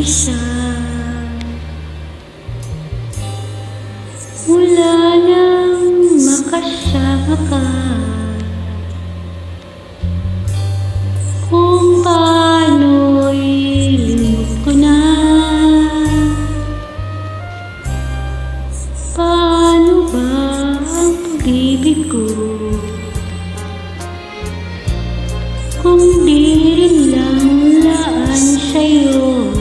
mag-isa. Mula nang makasama ka, kung paano'y limot ko na. Paano ba ang pag-ibig ko kung di rin lang laan sa'yo?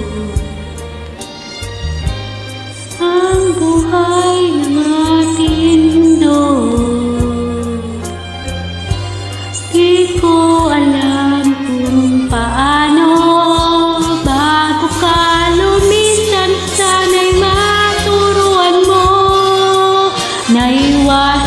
Ang buhay ng ating mundo, di ko alam kung paano. Bago ka lumisan, sana'y maturuan mo na iwasan